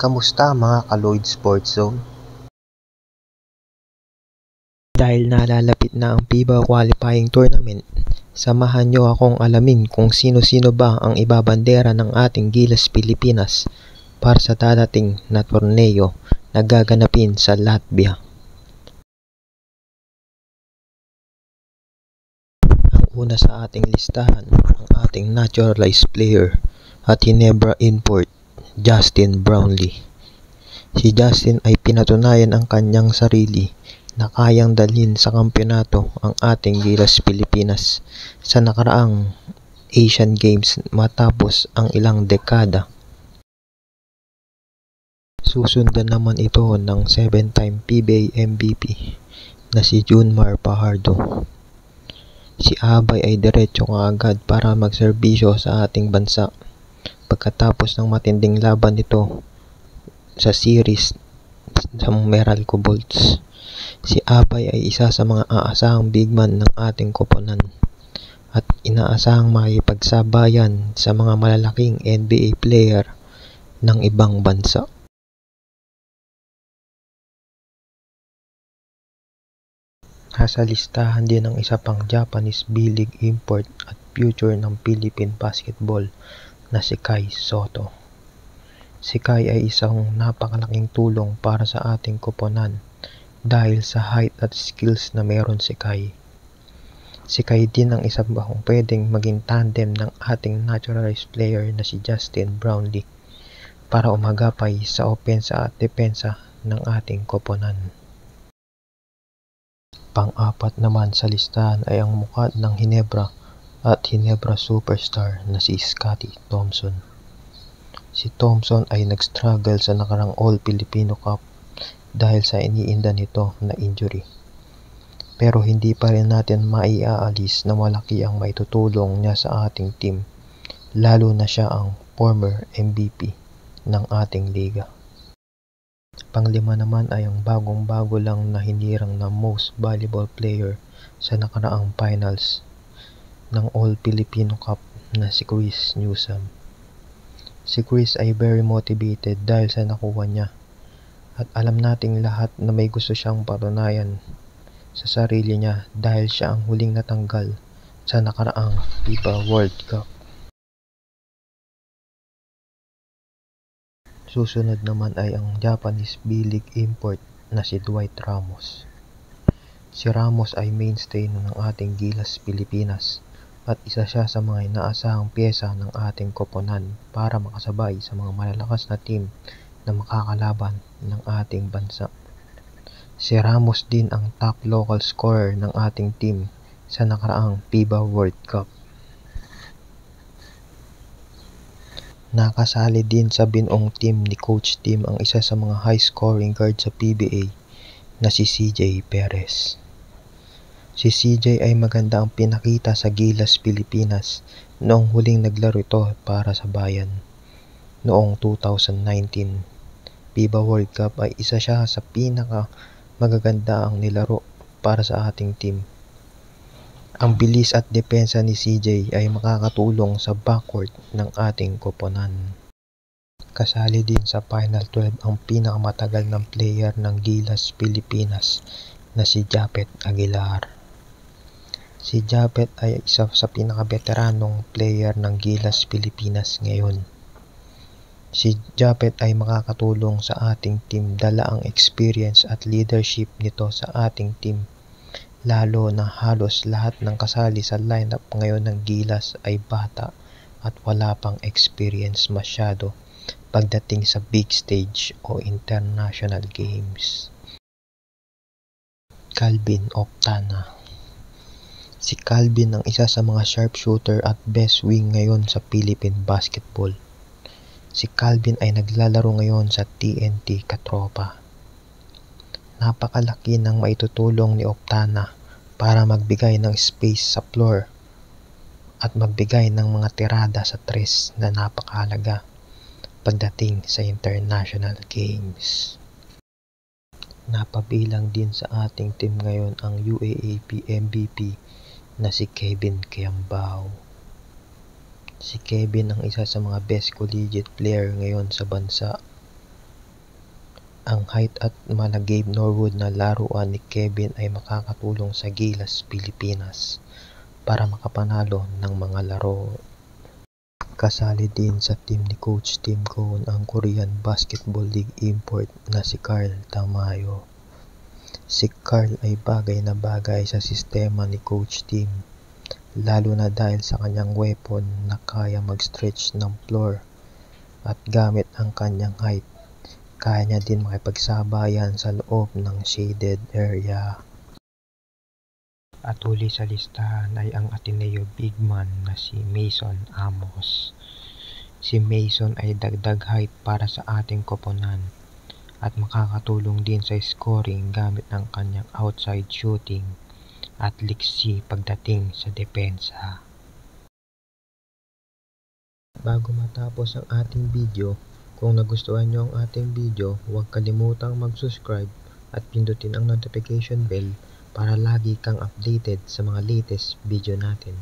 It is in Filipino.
Kamusta mga ka-Lloyd Sports Zone? Dahil nalalapit na ang FIBA Qualifying Tournament, samahan niyo akong alamin kung sino-sino ba ang ibabandera ng ating Gilas Pilipinas para sa dadating na torneo na gaganapin sa Latvia. Ang una sa ating listahan, ang ating naturalized player at Ginebra import, Justin Brownlee. Si Justin ay pinatunayan ang kanyang sarili na kayang dalhin sa kampyonato ang ating Gilas Pilipinas sa nakaraang Asian Games matapos ang ilang dekada. Susundan naman ito ng 7-time PBA MVP na si Junmar Fajardo. Si Abay ay diretso kaagad para magserbisyo sa ating bansa pagkatapos ng matinding laban nito sa series sa Meralco Bolts. Si Abay ay isa sa mga aasahang bigman ng ating koponan at inaasahang makikipagsabayan sa mga malalaking NBA player ng ibang bansa. Nasa listahan din ang isa pang Japanese B-League import at future ng Philippine basketball na si Kai Sotto. Si Kai ay isang napakalaking tulong para sa ating koponan dahil sa height at skills na meron si Kai. Si Kai din ang isa pang pwedeng maging tandem ng ating naturalized player na si Justin Brownlee para umagapay sa opensa at depensa ng ating koponan. Pang-apat naman sa listahan ay ang mukha ng Ginebra at Ginebra superstar na si Scottie Thompson. Si Thompson ay nag-struggle sa nakarang All-Filipino Cup dahil sa iniinda nito na injury. Pero hindi pa rin natin maiaalis na malaki ang maitutulong niya sa ating team, lalo na siya ang former MVP ng ating liga. Panglima naman ay ang bagong-bago lang na hinirang na most valuable player sa nakaraang finals ng All-Filipino Cup na si Chris Newsome. Si Chris ay very motivated dahil sa nakuha niya at alam nating lahat na may gusto siyang patunayan sa sarili niya dahil siya ang huling natanggal sa nakaraang FIBA World Cup. Susunod naman ay ang Japanese B-League import na si Dwight Ramos. Si Ramos ay mainstay ng ating Gilas Pilipinas at isa siya sa mga inaasahang pyesa ng ating koponan para makasabay sa mga malalakas na team na makakalaban ng ating bansa. Si Ramos din ang top local scorer ng ating team sa nakaraang FIBA World Cup. Nakasali din sa binuong team ni Coach Tim ang isa sa mga high-scoring guard sa PBA na si CJ Perez. Si CJ ay maganda ang pinakita sa Gilas Pilipinas noong huling naglaro ito para sa bayan. Noong 2019 FIBA World Cup ay isa siya sa pinaka magaganda ang nilaro para sa ating team. Ang bilis at depensa ni CJ ay makakatulong sa backcourt ng ating koponan. Kasali din sa Final 12 ang pinakamatagal ng player ng Gilas Pilipinas na si Japet Aguilar. Si Japet ay isa sa pinakabeteranong player ng Gilas Pilipinas ngayon. Si Japet ay makakatulong sa ating team dala ang experience at leadership nito sa ating team. Lalo na halos lahat ng kasali sa lineup ngayon ng Gilas ay bata at wala pang experience masyado pagdating sa big stage o international games. Calvin Optana. Si Calvin ang isa sa mga sharpshooter at best wing ngayon sa Philippine basketball. Si Calvin ay naglalaro ngayon sa TNT Katropa. Napakalaki ng maitutulong ni Optana para magbigay ng space sa floor at magbigay ng mga tirada sa tres na napakahalaga pagdating sa international games. Napabilang din sa ating team ngayon ang UAAP MVP na si Kevin Kiambao. Si Kevin ang isa sa mga best collegiate player ngayon sa bansa Ang height at mala Gabe Norwood na laruan ni Kevin ay makakatulong sa Gilas Pilipinas para makapanalo ng mga laro. Kasali din sa team ni Coach Tim Cone ang Korean Basketball League import na si Carl Tamayo. Si Carl ay bagay na bagay sa sistema ni Coach Tim, lalo na dahil sa kanyang weapon na kaya mag-stretch ng floor at gamit ang kanyang height, kaya niya din makipagsabayan sa loob ng shaded area. At huli sa listahan ay ang Ateneo big man na si Mason Amos. Si Mason ay dagdag height para sa ating koponan at makakatulong din sa scoring gamit ang kanyang outside shooting at liksi pagdating sa depensa. Bago matapos ang ating video, kung nagustuhan nyo ang ating video, huwag kalimutang mag-subscribe at pindutin ang notification bell para lagi kang updated sa mga latest video natin.